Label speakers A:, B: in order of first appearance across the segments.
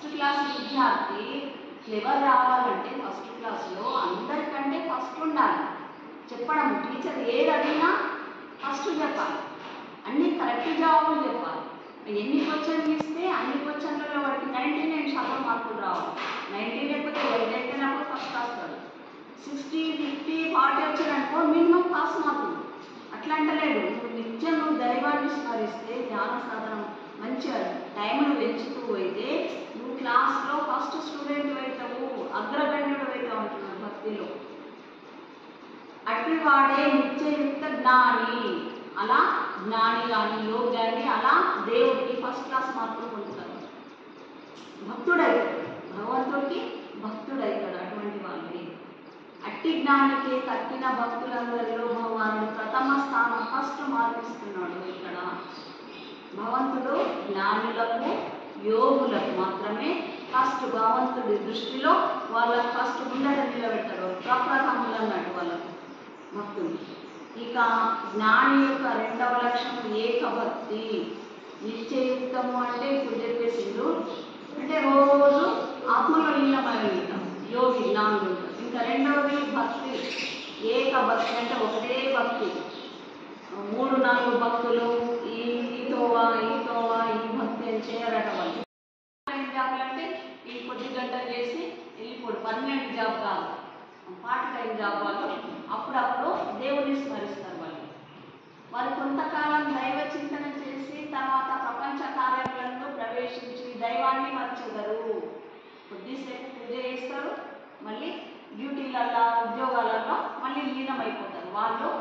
A: First class విద్యార్థి clever రావాలంటే first క్లాస్లో అందరికంటే ఫస్ట్ ఉండాలి. చెప్పడం టీచర్ ఏది అడిగినా ఫస్ట్ చెప్పాలి, అన్ని కరెక్ట్ జవాబులు చెప్పాలి. ఎన్ని క్వశ్చన్లు ఇస్తే అన్ని క్వశ్చన్లలో వాడికి 99% మార్కులు రావాలి. 90 లేకపోతే 8 అయిపోయినప్పుడు ఫస్ట్ వస్తాడు. 60, 50, 40 వచ్చాడనుకో మినిమం పాస్ మార్కులు. అట్లా అంటలేడు. నువ్వు నిత్యం నువ్వు దైవాన్ని స్మరిస్తే జ్ఞాన సాధనం మంచిగా టైంను పెంచుతూ అయితే నువ్వు క్లాస్లో ఫస్ట్ స్టూడెంట్ అవుతావు, అగ్రగణ్యుడు అవుతావు అంటున్నాడు భక్తిలో. అట్టి వాడే నిత్యయుక్త జ్ఞాని. అలా జ్ఞాని కానీ యోగి కానీ అలా దేవుడికి ఫస్ట్ క్లాస్ మార్కులు పొందుతారు. భక్తుడైతాడు, భగవంతుడికి భక్తుడైతాడు. అటువంటి వాళ్ళని అట్టి జ్ఞానికి తక్కిన భక్తులందరిలో భగవానుడు ప్రథమ స్థానం ఫస్ట్ మార్పిస్తున్నాడు. ఇక్కడ భగవంతుడు జ్ఞానులకు యోగులకు మాత్రమే ఫస్ట్ భగవంతుడి దృష్టిలో వాళ్ళకు ఫస్ట్ ముందర నిలబెట్టాడు. ప్రప్రథములు అన్నాడు వాళ్ళకు భక్తులు. ఇక జ్ఞాని యొక్క రెండవ లక్షణం ఏకభక్తి. నిశ్చయుక్తము అంటే ఇప్పుడు చెప్పేసిండు, అంటే రోజు ఆత్మలో లీనమై ఉంటాం యోగి జ్ఞానులు ఉంటారు. ఇంకా రెండవది భక్తి. ఏకభక్తి అంటే ఒకటే భక్తి. 3-4 భక్తులు ఈతోవా ఈ భక్తి అని చేయరట వాళ్ళు. జాబులు అంటే ఈ కొద్ది గంటలు చేసి వెళ్ళిపోడు. పర్మనెంట్ జాబ్ కాదు, పార్ట్ టైం జాబ్ వాళ్ళు. అప్పుడప్పుడు దేవుడిని స్మరిస్తారు వాళ్ళు కొంతకాలం దైవ చింతన చేసి తర్వాత ప్రపంచ కార్యాలలో ప్రవేశించి దైవాన్ని మర్చెదరు. కొద్దిసేపు పూజ చేస్తారు, మళ్ళీ డ్యూటీలల్లో ఉద్యోగాలలో మళ్ళీ లీనమైపోతారు. వాళ్ళు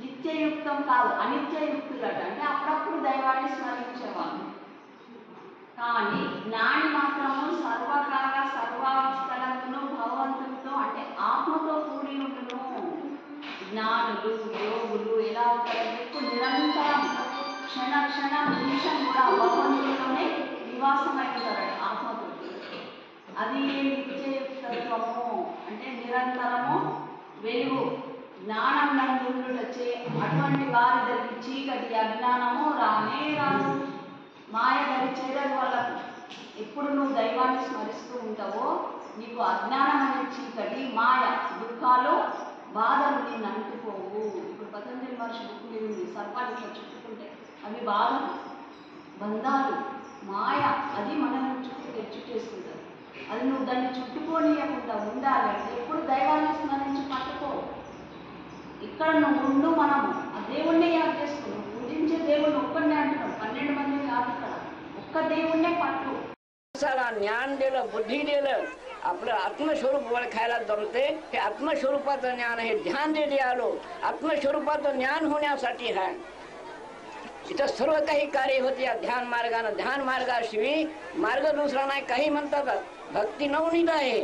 A: నిత్యయుక్తం కాదు, అనిత్యయుక్తులట. అంటే అప్పుడప్పుడు దైవాన్ని స్మరించేవాళ్ళు. కానీ జ్ఞాని మాత్రము సర్వకాల సర్వావస్థలంలో భగవంతునితో అంటే ఆత్మతో కూడి ఉంటును. జ్ఞానులు యోగులు ఎలా ఉంటారంటే ఇప్పుడు నిరంతరం క్షణ నిమిషం కూడా భగవంతునిలోనే నివాసమై ఉంటారట ఆత్మతో. అది నిత్యయుక్తత్వము అంటే నిరంతరము వెలుగు జ్ఞానం నందుండుటచే అటువంటి వారి దగ్గర చీకటి అజ్ఞానము రానే రాదు, మాయ దగ్గర చేరదు వాళ్ళకు. ఎప్పుడు నువ్వు దైవాన్ని స్మరిస్తూ ఉంటావో నీకు అజ్ఞానం అనే చీకటి మాయ దుఃఖాలు బాధలు నిన్ను అంటుకోవు. ఇప్పుడు పతంజలి మహర్షి బుక్ మీద ఉంది, సర్పాలు ఇట్లా చుట్టుకుంటే అవి బాధలు బంధాలు మాయ, అది మనల్ని చుట్టేసుకుంటారు. అది నువ్వు దాన్ని చుట్టుకోనియకుండా ఉండాలంటే ఎప్పుడు దైవాన్ని స్మరించి పట్టుకో. ఇక్కడ నువ్వు ఉండు, మనము ఆ దేవుణ్ణే యాद చేసుకున్నావు. పూజించే దేవుణ్ణి ఒక్కడే అంటున్నావు, 12 మంది కాదు. ఇక్కడ ఒక్క దేవుణ్ణे पट्टू
B: सारा ज्ञान दिलं, बुद्धी दिलं, आपलं आत्मस्वरूप ओळखायला जमते. हे आत्मस्वरूपाचं ज्ञान हे ध्यान दे आलो. आत्मस्वरूपाचं ज्ञान होण्यासाठी आहे. इथं सर्व काही कार्य होते या ध्यान मार्गानं. ध्यान मार्गाशिवाय मार्ग दुसरा नाही. काही म्हणतात भक्ती नवनीत आहे,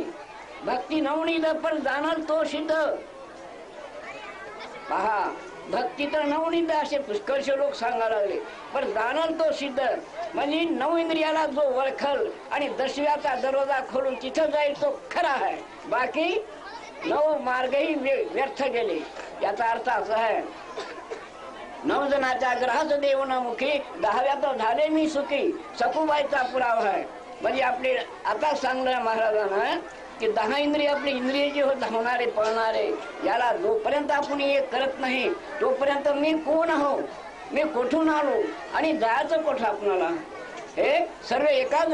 B: भक्ती नवनीत, पण जाणार तो सिद्ध. पहा, भक्ती तर नवनीत असे पुष्कळशे लोक सांगायला लागले, पण जाणार तो सिद्ध. म्हणजे 9 इंद्रियाला जो ओळखल आणि 10व्याचा दरवाजा खोलून तिथं जाईल तो खरा आहे. बाकी 9 मार्गही व्यर्थ गेले. याचा अर्थ असा आहे, 9 जणांच्या ग्रहास देव न मुखी, 10व्यात झाले मी सुखी. सखुबाईचा पुरावा आहे. म्हणजे आपले आता सांगणार महाराजांना की 10 इंद्रिय आपली इंद्रिय जे धावणारे पळणारे, याला जोपर्यंत आपण हे करत नाही तोपर्यंत मी कोण आहो, मी कुठून आलो आणि जायचं कुठं आपणाला, हे सर्व एकाच